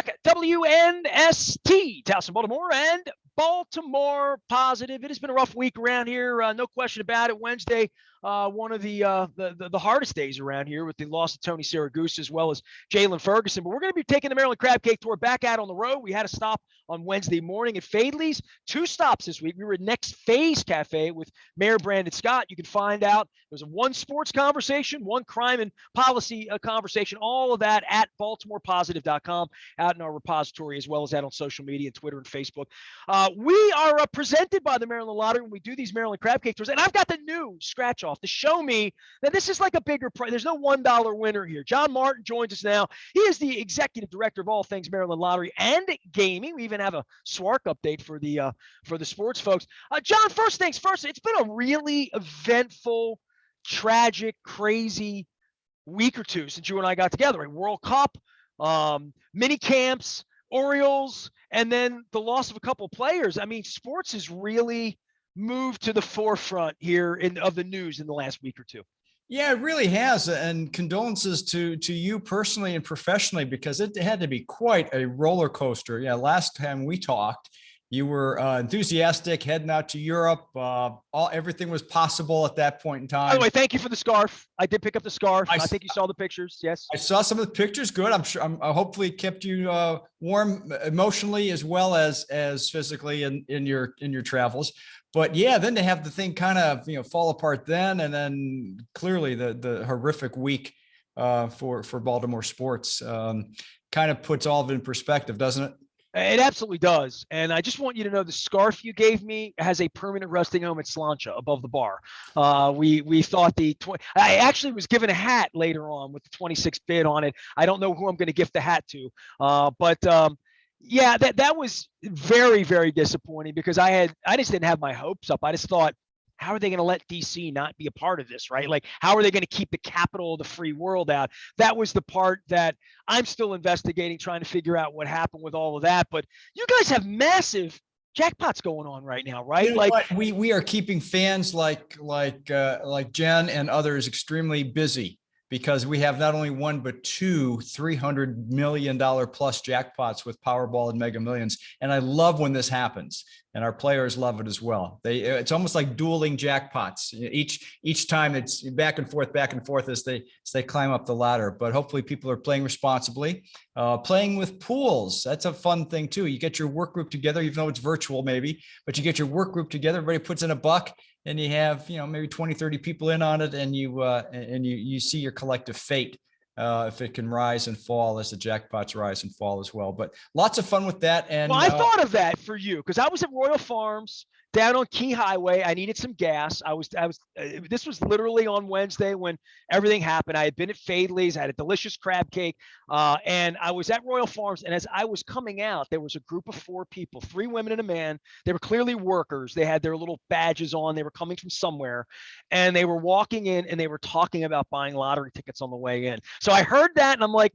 back. WNST, Towson, Baltimore, and Baltimore Positive. It has been a rough week around here. No question about it. Wednesday, one of the hardest days around here with the loss of Tony Siragusa as well as Jalen Ferguson. But we're going to be taking the Maryland Crab Cake Tour back out on the road. We had a stop on Wednesday morning at Fadley's. 2 stops this week. We were at Next Phase Cafe with Mayor Brandon Scott. You can find out there's a 1 sports conversation, 1 crime and policy conversation, all of that at baltimorepositive.com, out in our repository, as well as out on social media, Twitter and Facebook. We are presented by the Maryland Lottery when we do these Maryland Crab Cake Tours. And I've got the new scratch off to show me that this is like a bigger prize. There's no $1 winner here. John Martin joins us now. He is the executive director of all things Maryland Lottery and gaming. We even have a SWARC update for the sports folks. John, first things first, it's been a really eventful, tragic, crazy week or two since you and I got together. A World Cup, mini camps, Orioles, and then the loss of a couple of players. I mean, sports has really moved to the forefront here of the news in the last week or two. Yeah, it really has. And condolences to you personally and professionally, because it had to be quite a roller coaster. Yeah, last time we talked, you were enthusiastic, heading out to Europe. Everything was possible at that point in time. By the way, thank you for the scarf. I did pick up the scarf. I think you saw the pictures. Yes, I saw some of the pictures. Good. I'm sure. Hopefully kept you warm emotionally as well as physically in your travels. But yeah, then to have the thing kind of fall apart then, and then clearly the horrific week for Baltimore sports kind of puts all of it in perspective, doesn't it? It absolutely does. And I just want you to know the scarf you gave me has a permanent resting home at Slancha above the bar. We thought I actually was given a hat later on with the 26 bid on it. I don't know who I'm going to gift the hat to. Yeah, that was very, very disappointing because I just didn't have my hopes up. I just thought, how are they going to let DC not be a part of this, right? Like, how are they going to keep the capital of the free world out? That was the part that I'm still investigating, trying to figure out what happened with all of that. But you guys have massive jackpots going on right now, right? You know what? We are keeping fans like Jen and others extremely busy, because we have not only 1, but 2 $300 million plus jackpots with Powerball and Mega Millions. And I love when this happens, and our players love it as well. It's almost like dueling jackpots. Each time it's back and forth as they climb up the ladder. But hopefully people are playing responsibly, playing with pools. That's a fun thing too. You get your work group together, even though it's virtual maybe, but you get your work group together, everybody puts in $1. And you have, maybe 20, 30 people in on it, and you see your collective fate if it can rise and fall as the jackpots rise and fall as well. But lots of fun with that. And well, I thought of that for you because I was at Royal Farms down on Key Highway. I needed some gas. This was literally on Wednesday when everything happened. I had been at Fadley's. I had a delicious crab cake, and I was at Royal Farms. And as I was coming out, there was a group of 4 people, 3 women and a man. They were clearly workers. They had their little badges on. They were coming from somewhere, and they were walking in and they were talking about buying lottery tickets on the way in. So I heard that, and I'm like,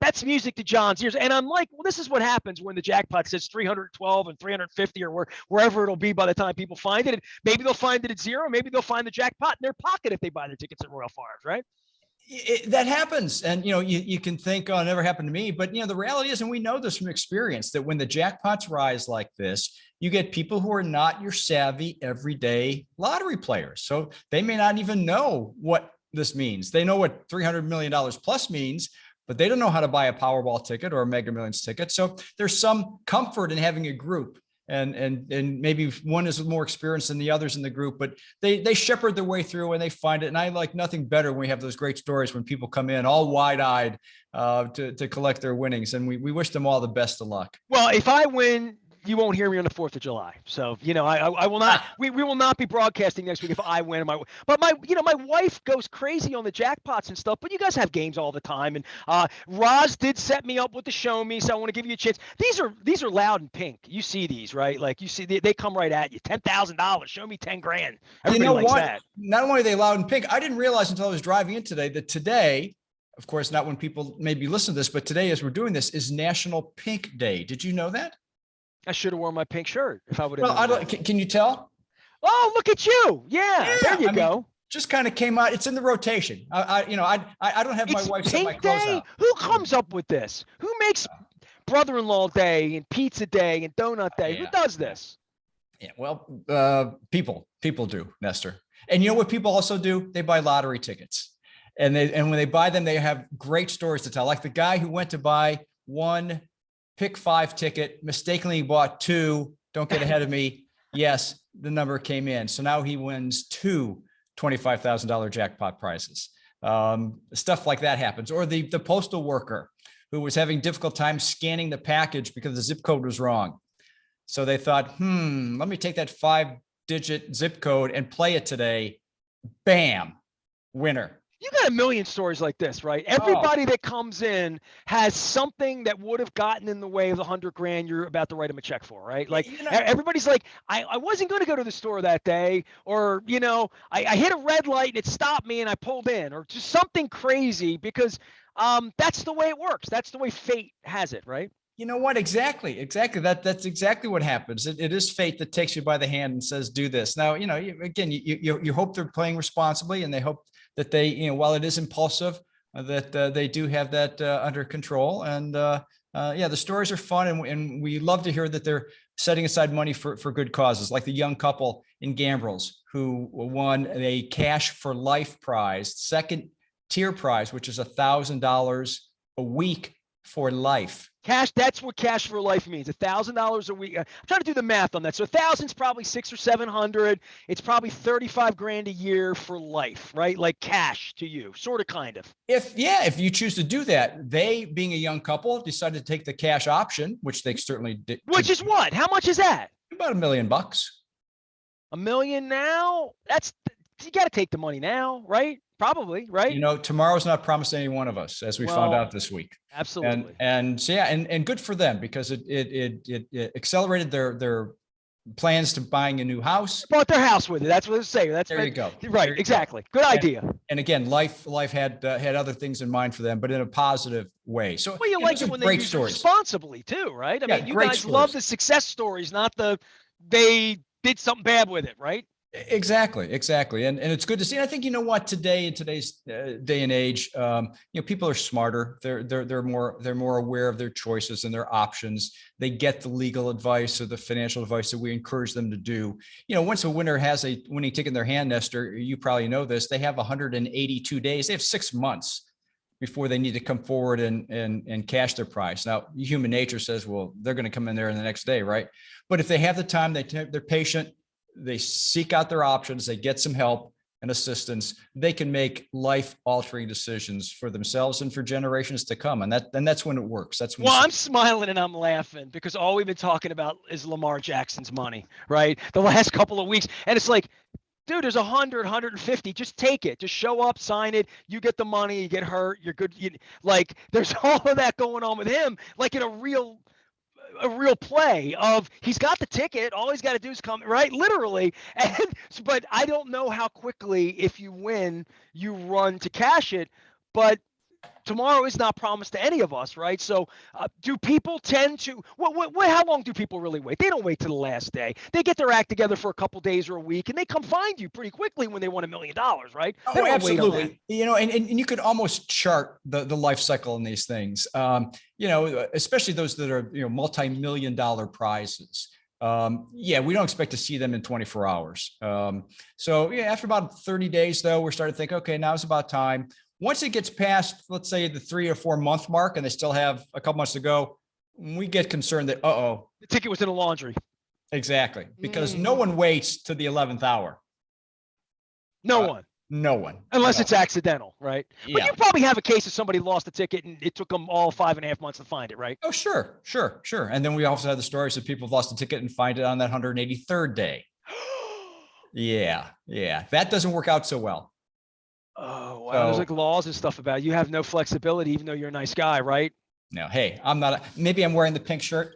that's music to John's ears. And I'm like, well, this is what happens when the jackpot says 312 and 350 or wherever it'll be by the time people find it. And maybe they'll find it at 0. Maybe they'll find the jackpot in their pocket if they buy their tickets at Royal Farms, right? That happens. And, you can think, oh, it never happened to me. But, the reality is, and we know this from experience, that when the jackpots rise like this, you get people who are not your savvy, everyday lottery players. So they may not even know what this means. They know what $300 million plus means, but they don't know how to buy a Powerball ticket or a Mega Millions ticket. So there's some comfort in having a group, and maybe one is more experienced than the others in the group, but they shepherd their way through and they find it. And I like nothing better when we have those great stories when people come in all wide-eyed to collect their winnings, and we wish them all the best of luck. Well, if I win, you won't hear me on the 4th of July. So, I will not, we will not be broadcasting next week if I win. But my wife goes crazy on the jackpots and stuff, but you guys have games all the time. And Roz did set me up with the show me. So I want to give you a chance. These are loud and pink. You see these, right? Like you see, they come right at you. $10,000, show me 10 grand. Everybody likes that. Not only are they loud and pink, I didn't realize until I was driving in today that today, of course, not when people maybe listen to this, but today as we're doing this is National Pink Day. Did you know that? I should have worn my pink shirt if I would have. Well, can you tell? Oh, look at you! Yeah, there you go. Just kind of came out. It's in the rotation. I don't have my wife set my clothes out. Who comes up with this? Who makes brother-in-law day and pizza day and donut day. Who does this? Yeah, well, people do, Nestor. And you know what people also do? They buy lottery tickets. And when they buy them, they have great stories to tell. Like the guy who went to buy one pick 5 ticket, mistakenly bought 2. Don't get ahead of me. Yes, the number came in. So now he wins 2 $25,000 jackpot prizes. Stuff like that happens. Or the postal worker who was having difficult time scanning the package because the zip code was wrong. So they thought, let me take that 5-digit zip code and play it today. Bam, winner. You got a million stories like this, right? Everybody that comes in has something that would have gotten in the way of the $100,000 you're about to write them a check for, right? Like everybody's like, I wasn't going to go to the store that day, or I hit a red light and it stopped me and I pulled in, or just something crazy, because that's the way it works. That's the way fate has it, right? You know what? Exactly. That's exactly what happens. It is fate that takes you by the hand and says, do this. Now, you hope they're playing responsibly, and they hope that they, while it is impulsive, that they do have that under control. And the stories are fun, and we love to hear that they're setting aside money for good causes, like the young couple in Gambrels who won a cash for life prize, second tier prize, which is $1,000 a week for life. Cash, that's what cash for life means. $1,000 a week. I'm trying to do the math on that. So 1,000's probably 600 or 700. It's probably $35,000 a year for life, right? Like cash to you, sort of, kind of. If you choose to do that, they, being a young couple, decided to take the cash option, which they certainly did. Which is what? How much is that? About $1 million. $1 million now? You got to take the money now, right? Probably, right? Tomorrow's not promised to any one of us, as we found out this week. Absolutely. And good for them, because it accelerated their plans to buying a new house. Bought their house with it. That's what it's saying. There you go. Right. Exactly. Good idea. And again, life had other things in mind for them, but in a positive way. So you like it when they use it responsibly too, right? I mean, you guys love the success stories, not they did something bad with it, right? Exactly. And it's good to see. And I think, today, in today's day and age, people are smarter. They're more aware of their choices and their options. They get the legal advice or the financial advice that we encourage them to do. Once a winner has a winning ticket in their hand, Nestor, you probably know this, they have 182 days. They have 6 months before they need to come forward and cash their prize. Now, human nature says, well, they're going to come in there in the next day, right? But if they have the time, they're patient, they seek out their options, they get some help and assistance, they can make life-altering decisions for themselves and for generations to come. And that's when it works. That's when I'm smiling and I'm laughing, because all we've been talking about is Lamar Jackson's money, right? The last couple of weeks. And it's like, dude, there's 100, 150. Just take it. Just show up, sign it. You get the money. You get hurt. You're good. There's all of that going on with him, like in a real play of, he's got the ticket. All he's got to do is come, right? Literally. But I don't know how quickly, if you win, you run to cash it. But tomorrow is not promised to any of us, right? So do people tend to, how long do people really wait? They don't wait to the last day. They get their act together for a couple days or a week, and they come find you pretty quickly when they won $1 million, right? Oh, absolutely. And you could almost chart the life cycle in these things, especially those that are, multi-million-dollar prizes. We don't expect to see them in 24 hours. After about 30 days, though, we're starting to think, okay, now's about time. Once it gets past, let's say, the 3 or 4 month mark, and they still have a couple months to go, we get concerned that, the ticket was in the laundry. Exactly. Because no one waits to the 11th hour. No one. Unless it's accidental, right? But you probably have a case of somebody lost a ticket and it took them all 5.5 months to find it, right? Oh, sure. And then we also have the stories of people who've lost a ticket and find it on that 183rd day. Yeah. That doesn't work out so well. Oh, wow. There's like laws and stuff about it. You have no flexibility, even though you're a nice guy, right? No, hey, I'm not. Maybe I'm wearing the pink shirt.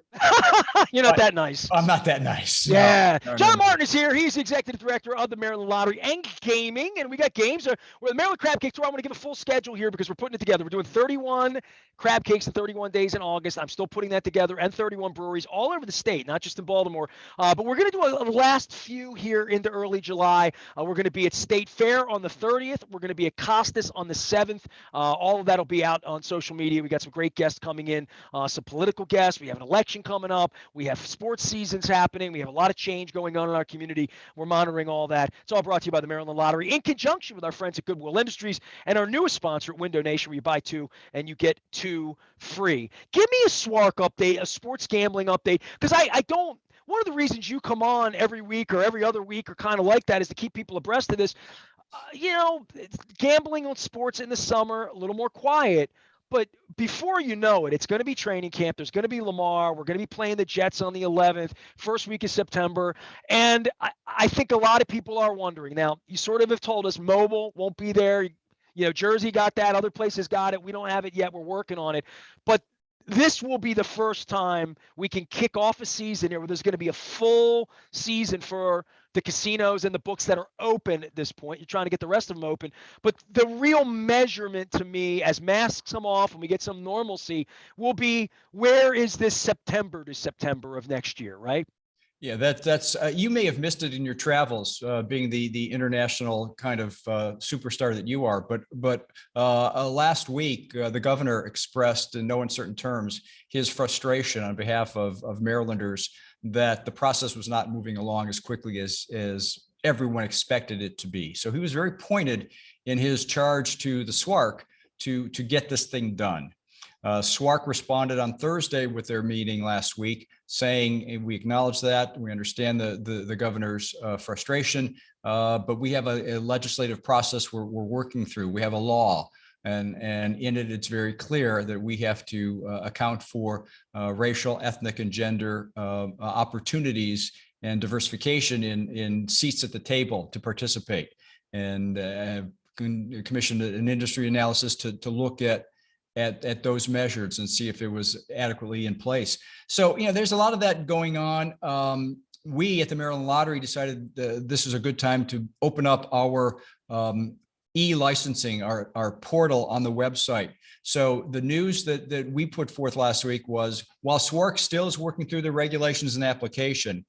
You're not that nice. I'm not that nice. Yeah. No, John no. Martin is here. He's the executive director of the Maryland Lottery and Gaming. And we got games where the Maryland Crab Cake Tour. I want to give a full schedule here because we're putting it together. We're doing 31 crab cakes in 31 days in August. I'm still putting that together, and 31 breweries all over the state, not just in Baltimore. But we're going to do a last few here into early July. We're going to be at State Fair on the 30th. We're going to be at Costas on the 7th. All of that will be out on social media. We got some great guests coming in, some political guests. We have an election coming up. We have sports seasons happening. We have a lot of change going on in our community. We're monitoring all that. It's all brought to you by the Maryland Lottery in conjunction with our friends at Goodwill Industries and our newest sponsor at Window Nation, where you buy two and you get two free. Give me a SWARC update, a sports gambling update, because I don't. One of the reasons you come on every week or every other week or kind of like that is to keep people abreast of this. Gambling on sports in the summer, a little more quiet. But before you know it, it's going to be training camp. There's going to be Lamar. We're going to be playing the Jets on the 11th, first week of September. And I think a lot of people are wondering. Now, you sort of have told us mobile won't be there. Jersey got that. Other places got it. We don't have it yet. We're working on it. But this will be the first time we can kick off a season here where there's going to be a full season for the casinos and the books that are open at this point. You're trying to get the rest of them open. But the real measurement to me, as masks come off and we get some normalcy, will be where is this September to September of next year, right? Yeah, that's you may have missed it in your travels, being the international kind of superstar that you are. But last week, the governor expressed in no uncertain terms his frustration on behalf of Marylanders that the process was not moving along as quickly as everyone expected it to be. So he was very pointed in his charge to the SWARC to get this thing done. SWARC responded on Thursday with their meeting last week, saying we acknowledge that, we understand the governor's frustration, but we have a legislative process we're working through. We have a law, and in it, it's very clear that we have to account for racial, ethnic, and gender opportunities and diversification in seats at the table to participate, and commissioned an industry analysis to look at those measures and see if it was adequately in place. So, there's a lot of that going on. We at the Maryland Lottery decided this is a good time to open up our e-licensing, our portal on the website. So the news that we put forth last week was, while SWARC still is working through the regulations and application,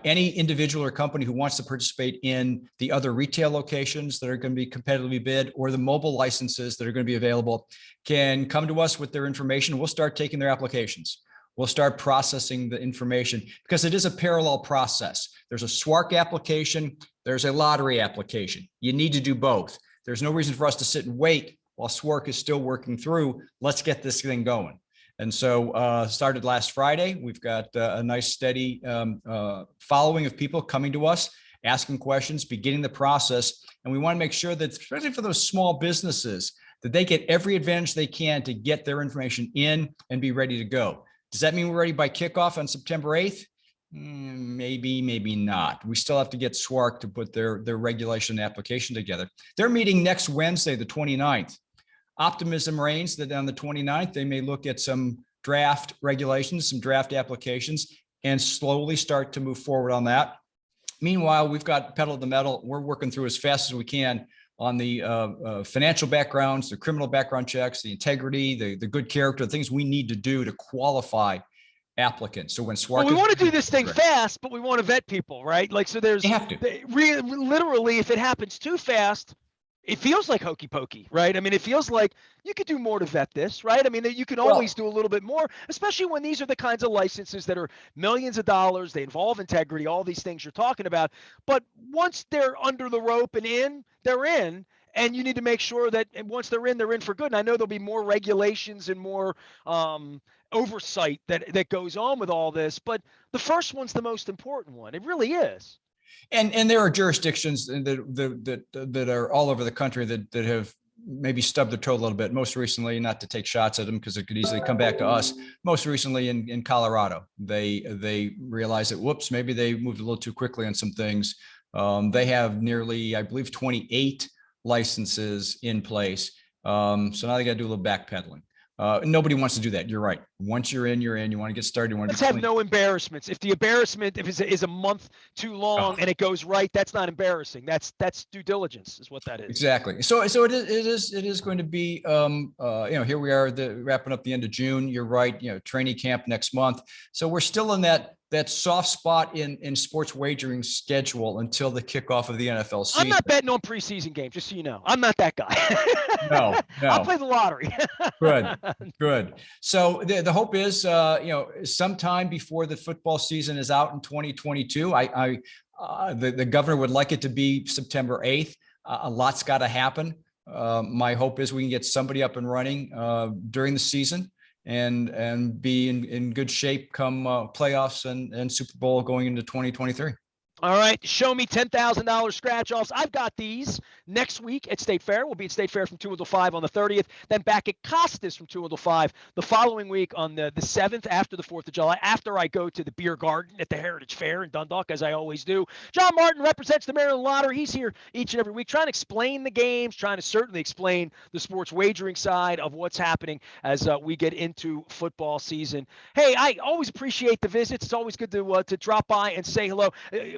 any individual or company who wants to participate in the other retail locations that are going to be competitively bid or the mobile licenses that are going to be available can come to us with their information. We'll start taking their applications. We'll start processing the information because it is a parallel process. There's a SWARC application. There's a lottery application. You need to do both. There's no reason for us to sit and wait while SWARC is still working through. Let's get this thing going. And so started last Friday. We've got a nice steady following of people coming to us, asking questions, beginning the process. And we want to make sure that, especially for those small businesses, that they get every advantage they can to get their information in and be ready to go. Does that mean we're ready by kickoff on September 8th? Maybe, maybe not. We still have to get SWARC to put their regulation application together. They're meeting next Wednesday, the 29th. Optimism reigns that on the 29th, they may look at some draft regulations, some draft applications, and slowly start to move forward on that. Meanwhile, we've got pedal to the metal. We're working through as fast as we can on the financial backgrounds, the criminal background checks, the integrity, the good character, the things we need to do to qualify applicants. So when SWARC, well, we want to do this thing fast, but we want to vet people, right? Like, so there's, you have to. Literally, if it happens too fast, it feels like hokey pokey, right? I mean, it feels like you could do more to vet this, right? I mean, you can always do a little bit more, especially when these are the kinds of licenses that are millions of dollars. They involve integrity, all these things you're talking about. But once they're under the rope and in, they're in. And you need to make sure that once they're in for good. And I know there'll be more regulations and more oversight that goes on with all this. But the first one's the most important one. It really is. And there are jurisdictions that are all over the country that have maybe stubbed their toe a little bit. Most recently, not to take shots at them because it could easily come back to us. Most recently in Colorado, they realized that, whoops, maybe they moved a little too quickly on some things. They have nearly, I believe, 28 licenses in place. So now they got to do a little backpedaling. Nobody wants to do that. You're right. Once you're in, you're in. You want to get started. You want to Let's be have clean. no embarrassments. If the embarrassment is a month too long Oh. and it goes right, that's not embarrassing. That's due diligence, is what that is. Exactly. So it is going to be here we are wrapping up the end of June. You're right. Training camp next month. So we're still in that soft spot in sports wagering schedule until the kickoff of the NFL season. I'm not betting on preseason games, just so you know. I'm not that guy. No. I'll play the lottery. Good. So the hope is, sometime before the football season is out in 2022, the governor would like it to be September 8th. A lot's got to happen. My hope is we can get somebody up and running during the season and be in good shape come playoffs and Super Bowl going into 2023. All right, show me $10,000 scratch-offs. I've got these next week at State Fair. We'll be at State Fair from 2 until 5 on the 30th. Then back at Costas from 2 until 5 the following week on the 7th after the 4th of July, after I go to the Beer Garden at the Heritage Fair in Dundalk, as I always do. John Martin represents the Maryland Lottery. He's here each and every week trying to explain the games, trying to certainly explain the sports wagering side of what's happening as we get into football season. Hey, I always appreciate the visits. It's always good to drop by and say hello.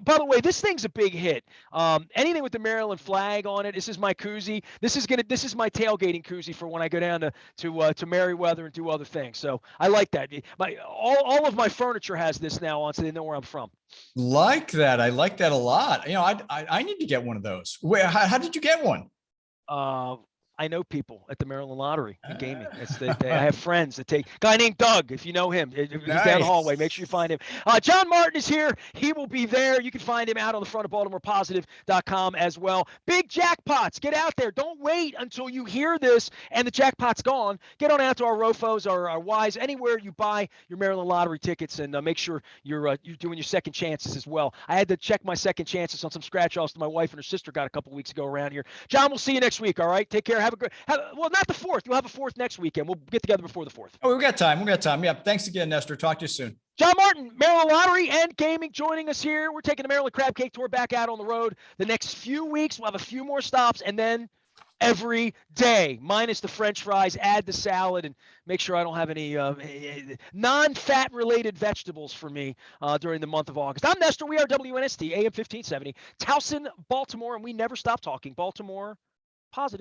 By the way, this thing's a big hit. Anything with the Maryland flag on it. This is my koozie. This is my tailgating koozie for when I go down to Merriweather and do other things. So I like that. All of my furniture has this now on, so they know where I'm from. Like that. I like that a lot. I need to get one of those. How did you get one? I know people at the Maryland Lottery in gaming. I have friends that take guy named Doug. If you know him, he's down the hallway. Make sure you find him. John Martin is here. He will be there. You can find him out on the front of BaltimorePositive.com as well. Big jackpots. Get out there. Don't wait until you hear this and the jackpot's gone. Get on out to our Rofos or our Wise, anywhere you buy your Maryland Lottery tickets, and make sure you're doing your second chances as well. I had to check my second chances on some scratch-offs that my wife and her sister got a couple weeks ago around here. John, we'll see you next week. All right. Take care. Have a good. Well, not the 4th. You'll have a 4th next weekend. We'll get together before the 4th. Oh, we got time. Yeah. Thanks again, Nestor. Talk to you soon. John Martin, Maryland Lottery and Gaming, joining us here. We're taking the Maryland Crab Cake Tour back out on the road the next few weeks. We'll have a few more stops, and then every day, minus the French fries, add the salad, and make sure I don't have any non-fat related vegetables for me during the month of August. I'm Nestor. We are WNST, AM 1570, Towson, Baltimore, and we never stop talking Baltimore positive.